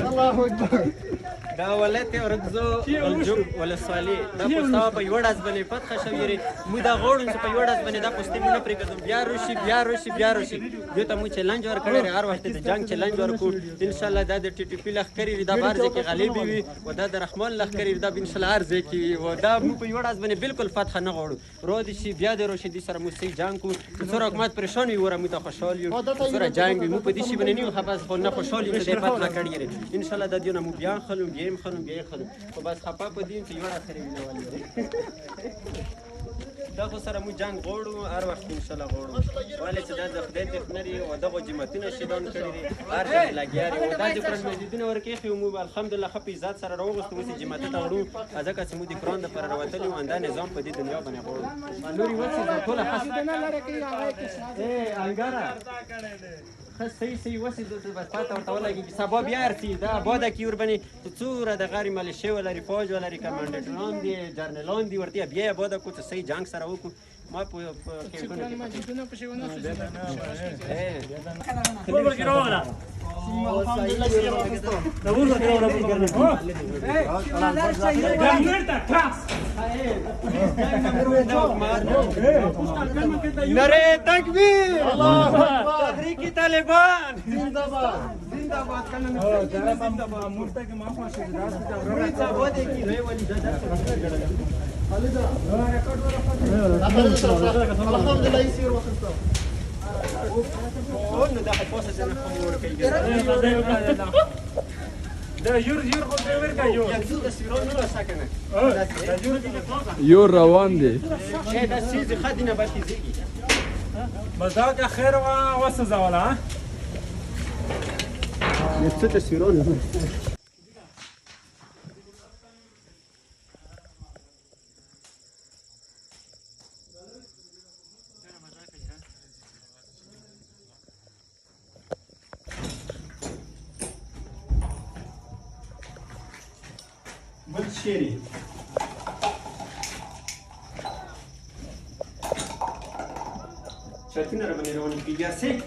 الله اکبر دا ولایت ورکزو الجوب ولسوالي دا پوسټاوه په یوه ډز باندې فتح شوې موږ دا غواړو چې په یوه ډز باندې دا پوستې مو نه پرېږدو بیا روشي دوی ته موږ چیلنج ورکړی دی هر وخت د جنګ چیلنج ورکړو انشاءالله دا د ټي ټي پي لښکرې وي دا په هر ځای کې غالبې وي و دا د رحمان لښکرې وي دا به انشاءالله هر ځای کې وي و دا موږ په یوه ډز باندې بالکل فتح نه غواړو رو دې شي بیا دې روشي دې سره موږ صحیح جنګ کوو که څومره حکومت پریشان وي وره موږ ته خوشحال یو څومره جنګ وي موږ په دې شي باندې نه یو خفه خو نه خوشحال یو چې دې فتح کړی دی انشاءالله دا دیونه موږ بیا خلو بیا یې خلو بیا یې خلو خو بس خفه په دې چې یوه ډز سره وینه دا خو سره موږ جنګ غواړو هر وخت انشاءالله غواړو ولې چې دا د خدای دښمنه دي او دغو جماعتونه شیطان کړي دي هر ځای کې لګیا دي او دا د قرآن مسجدونه ورکېښي موږ الحمدلله ښه په عزت سره راوغوښتو اوس یې جماعتو ته وړو ځکه چې موږ د قرآن دپاره راوتلي وو دا نظام په دې دنیا باندې غواړو نورې وڅېږه ټوله انګاره ښه صحیح وسې بس پاته ورته ولګېږي سبا بیا ارسي دا باده کې ورباندې چې څومره د غیر ملیشې ولري فوج ولري کمانډنټان دي جرنیلان دي ورته بیا یې باده کړو چې صحیح جنګ سره وکړو ما په کیمپونو نعره تکبیر تحریک طالبان زنده‌باد زنده‌باد الحمدلله يصير وخلص قلنا ده حفاظة زي ما خمور كي ده يور ورقة يور يكسو تسيرون ولا ساكنة يور روان دي شيء ده سيزي خدنا باكي زيكي بس داك خير وسزا ولا ها يكسو تسيرون شيري شايفين ربنا يروني في جاسي